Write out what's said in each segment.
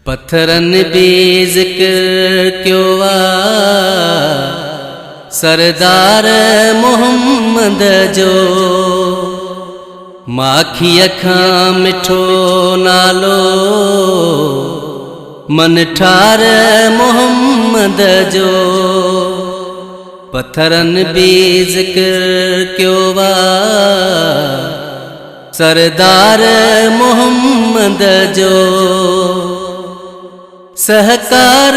पत्थरन भी जिक्र क्यों वा सरदार मोहम्मद जो माखी अखां मिठो नालो मन ठार मोहम्मद जो पत्थरन भी जिक्र क्यों वा सरदार मोहम्मद जो सहकार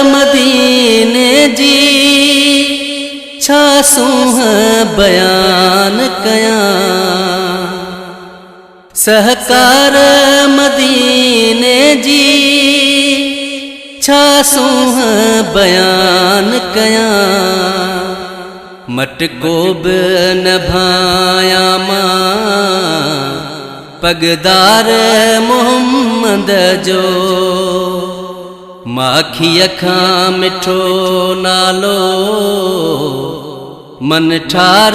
मदीने जी छा सूह बयान कया सहकार मदीने जी छा सूह बयान कया मटको बि न भाया मां पगदार मोहम्मद जो माखी अखां मिठो नालो मन ठार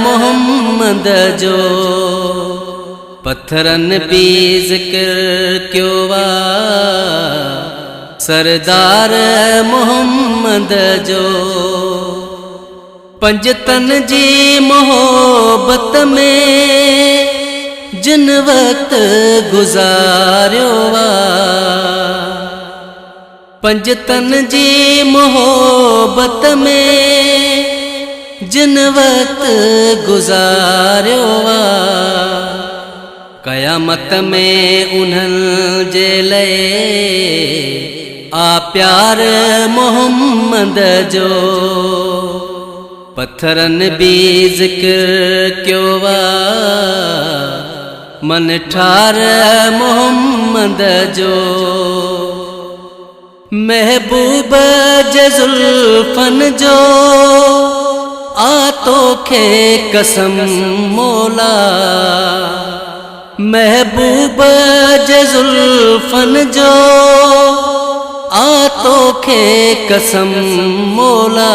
मोहम्मद जो पत्थरन भी जिक्र क्यों वा सरदार मोहम्मद जो पंजतन जी मोहब्बत में जिन वक्त गुजारियो वा पंजतन जी मोहब्बत में जिन वक्त गुजारियो वा कयामत में उन्हनि जे लए आ प्यार मोहम्मद जो पत्थरन भी जिक्र क्यों वा मन ठार मोहम्मद जो महबूब जुल्फन जो आतो खे कसम मौला महबूब जुल्फन जो आतो खे कसम मौला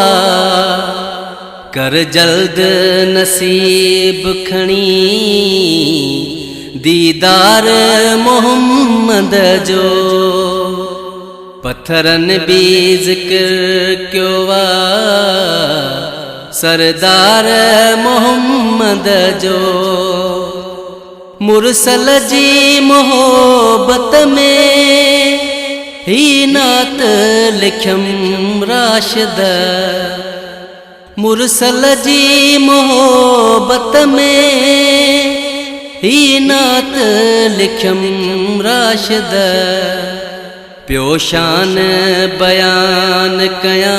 कर जल्द नसीब खणी दीदार मोहम्मद जो पत्थरन भी जिक्र क्यों वा सरदार मोहम्मद जो मुरसल जी मोहब्बत में ही नात लिखम राशिद मुरसल जी मोहब्बत में ही नात लिखम राशिद प्यो शान बयान कया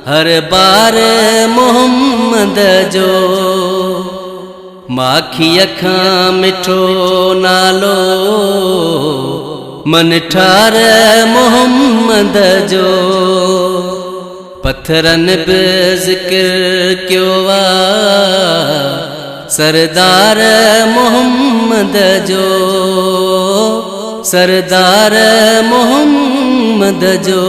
हर बार मोहम्मद जो माखी अखां मिठो नालो मन ठार मोहम्मद जो पत्थरन भी जिक्र क्यों वा सरदार मोहम्मद जो सरदार मोहम्मद जो।